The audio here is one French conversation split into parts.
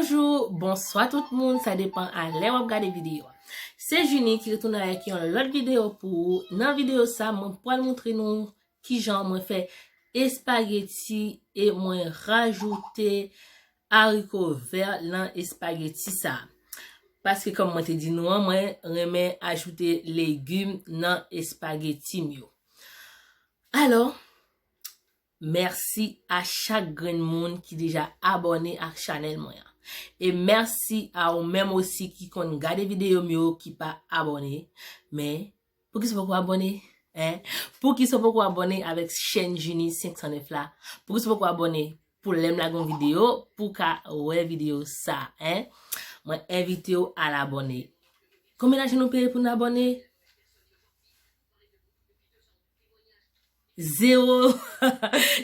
Bonjour, bonsoir tout le monde, ça dépend à l'heure où vous regardez la vidéo. C'est Junie qui retourne avec une autre vidéo pour vous. Dans la vidéo, ça, je vais montrer nous qui genre moi fait spaghetti et moi rajouter haricots verts dans spaghetti ça. Parce que comme moi te dit nous, moi remets ajouter légumes dans spaghetti mio. Alors, merci à chaque grand monde qui déjà abonné à channel moi. Et merci à vous même aussi qui kon regarde vidéo mieux qui pas abonné. Mais pour qui sont pas abonné, hein? Pour qui sont pas abonné avec chaîne Junie 509 là. Pour qui sont pas abonné pour l'aime la vidéo pour ka ouais vidéo ça, hein? Moi invite vous à l'abonner. Combien d'argent nous paye pour nous abonner? Zéro.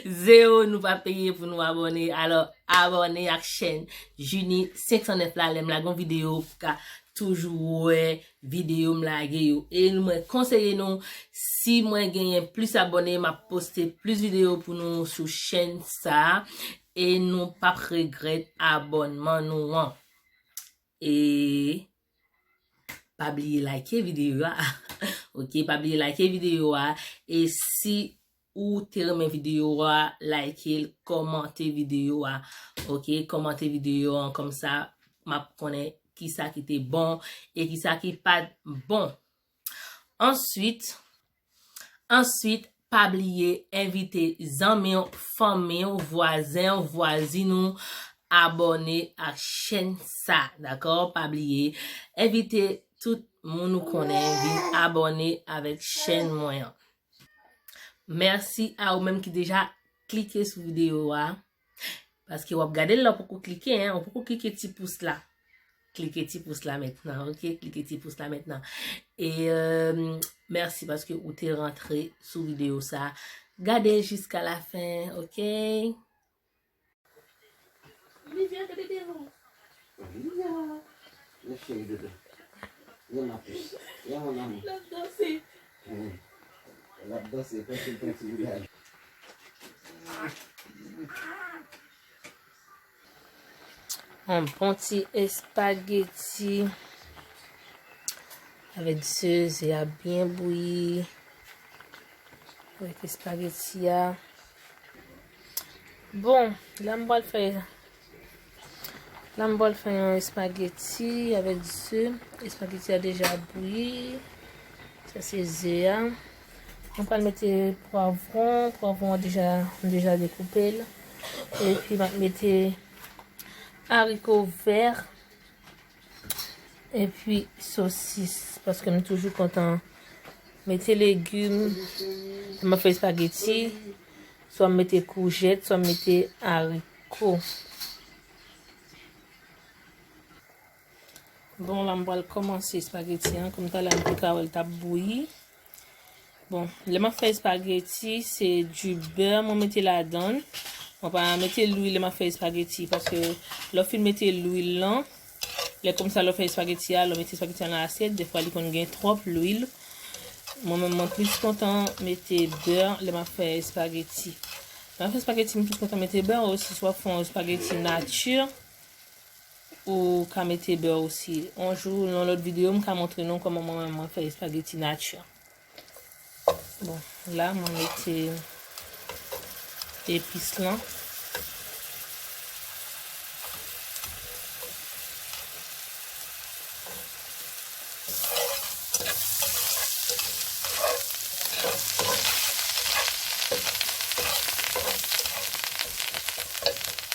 Zéro nous va payer pour nous abonner. Alors, abonnez à la chaîne Junie 509 là, l'aime la vidéo, ka toujours vidéo m'lage et nous conseillez nous si moi gagne plus abonnés, m'a poster plus vidéo pour nous sur chaîne ça et nous pas regret abonnement nous. Et pas oublier liker vidéo. OK, pas oublier liker vidéo et si ou terminer vidéo liker, commenter vidéo OK, commenter vidéo comme ça m'a connaît qui ça qui était bon et qui ça qui pas bon. Ensuite pas oublier inviter amis, famille, voisins, voisines abonner à chaîne ça, d'accord? Pas oublier inviter tout monde nous connaît abonner avec chaîne moyen. Merci à vous même qui déjà cliqué sur vidéo parce que vous regardez là pour cliquer on peut cliquer petit pouce là. Cliquez petit pouce là maintenant, OK? Cliquez petit pouce là maintenant. Et merci parce que vous êtes rentré sur vidéo ça. Gardez jusqu'à la fin, OK? Olivia, Le chéri de ma puce. Mon amour. la danser. La danse, quand tu prends sur le gars. Un bon petit spaghetti avec du sauce et à bien bouillir avec les spaghetti. Bon, là, je vais faire un spaghetti avec du sauce. Le spaghetti a déjà bouilli. Ça, c'est zéa. On va mettre poivron déjà découpé. Et puis, on va mettre haricots verts et puis saucisse parce que nous toujours content mettez légumes m'a fait spaghetti soit mettez courgettes soit mettez haricots. Bon là on va commencer spaghetti comme ça la carole t'a bouilli. Bon le m'a fait spaghetti c'est du beurre moi mettez là-dedans. On va mettre l'huile m'a fait spaghetti parce que l'on fait mettre l'huile là comme ça l'on fait spaghetti l'on met spaghetti dans l'assiette des fois il qu'on gagne trop l'huile moi même plus content mettre beurre le m'a fait spaghetti plus content mettre beurre aussi soit font spaghetti nature ou qu'à mettre beurre aussi un jour dans l'autre vidéo m'a montrer nous comment moi m'a fait spaghetti nature. Bon là on mettre épices là.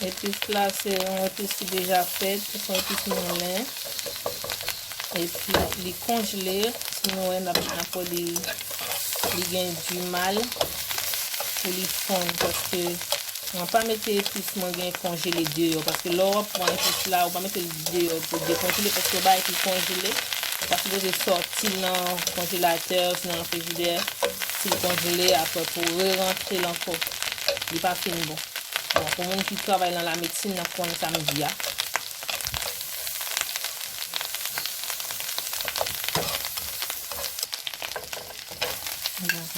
Épices là c'est un épice qui est déjà fait, c'est un épice moulin. Et puis les congeler, sinon on a pas les gain du mal pour les fondre parce que on va pas mettre épices moins gain congeler dehors parce que l'or pour épice là on va mettre dehors pour décongeler parce que bah il congelé parce que vous sortir dans le congélateur sinon dans le frigidaire si congelé après pour re-rentrer l'encore il pas fini bon. Bon pour monde qui travaille dans la médecine on connaît ça me dit.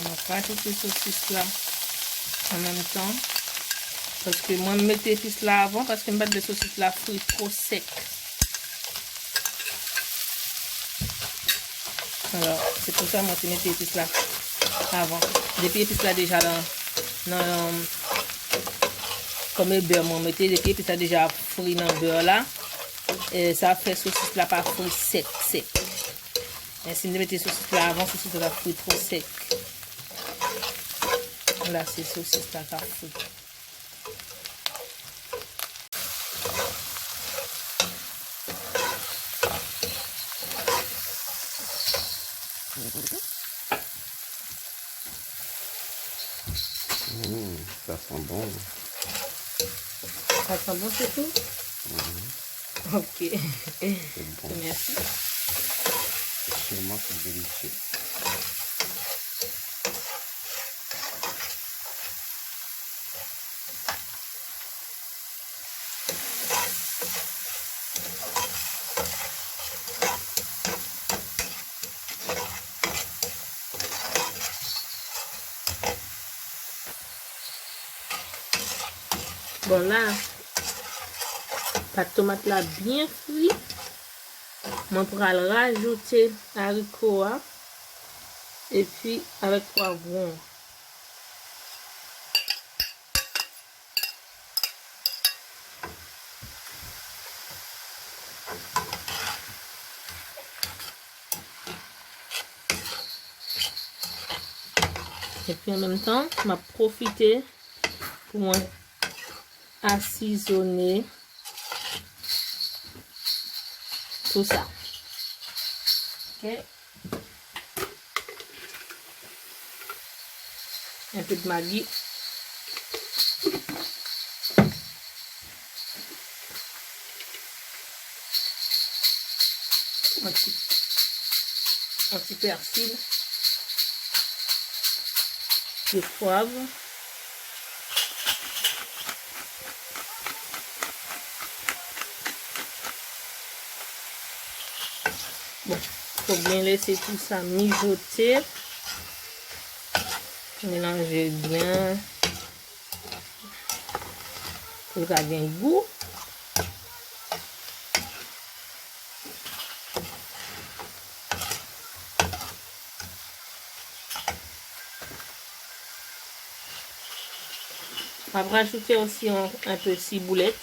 On va faire toutes ces saucisses là en même temps. Parce que moi, je mets épices là avant parce que je mets des saucisses là frites trop sec. Alors, c'est pour ça que moi, je mets épices là avant. Depuis épices là déjà dans comme le beurre, moi, je mets depuis épices là déjà frit dans le beurre là. Et ça fait saucisse là pas frit sec. Mais si vous mettez saucisse là avant, saucisse là frit trop sec. Là, c'est saucisse là qui frit. Ça sent bon. Ça sent bon, c'est tout? Ok. C'est bon. Merci. Sûrement, c'est délicieux. Bon là, pâte tomate là bien frit. Moi pour le rajouter haricot et puis avec poivron. Et puis en même temps, je vais profiter pour moi assaisonner tout ça. Ok. Un peu de Maggi. Un petit persil. Du poivre. Bon, faut bien laisser tout ça mijoter. Mélanger bien pour qu'il y ait un goût. On va rajouter aussi un peu de ciboulette.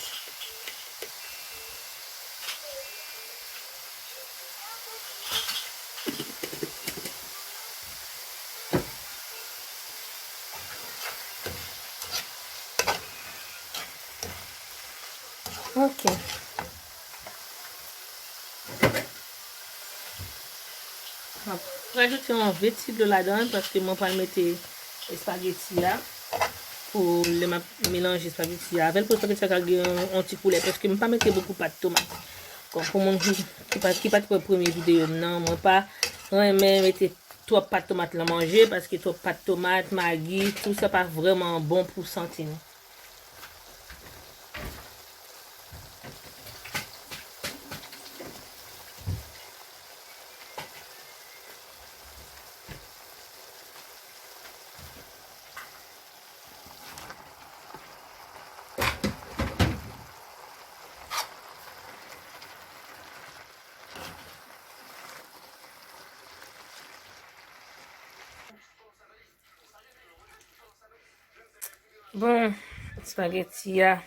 Ok. On va rajouter un vétable là-dedans parce que moi pas mettre les spaghettis là pour mélanger les spaghettis avec pour spaghetti avec un petit poulet parce que je ne pas mettre beaucoup de pâte tomate. Comme pour mon qui pas pour la première vidéo non moi pas mais mettre trop pâte tomate la manger parce que trop pâte tomate, maggi, tout ça pas vraiment bon pour santé. Bon, spaghetti à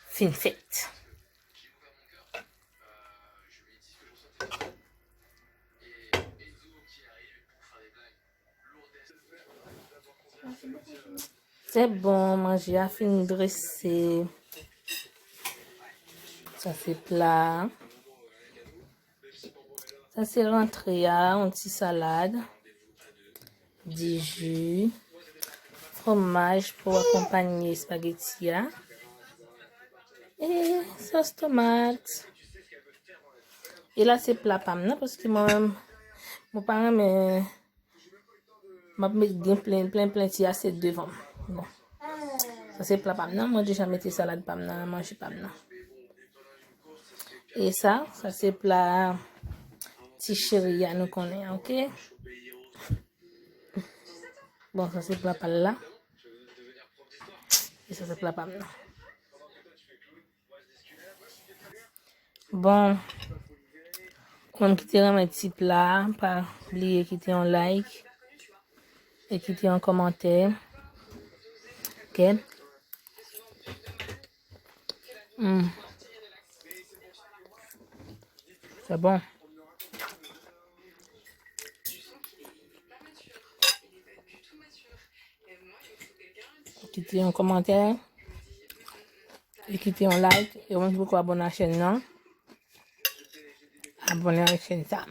fin faite. C'est bon, manger à fin dressé. Ça c'est plat. Ça c'est rentré à une petite salade. Du jus. Fromage pour accompagner spaghetti. Et sauce tomate. Et là c'est plat pas maintenant parce que moi-même, mon parent m'a mis plein de assiettes devant. Bon. Ça c'est plat pas maintenant. Moi déjà mis salade pas maintenant, manger pas maintenant. Et ça c'est plat petit chéri à nous connaît, ok? Bon, ça c'est plat pal là. Et ça c'est plat pal là. Bon, comme quitter un petit plat, pas oublier quitter un like et quitter un commentaire. Ok? C'est bon. Quitter un commentaire et quitter un like et on vous abonner à la chaîne. Abonnez à la chaîne ça.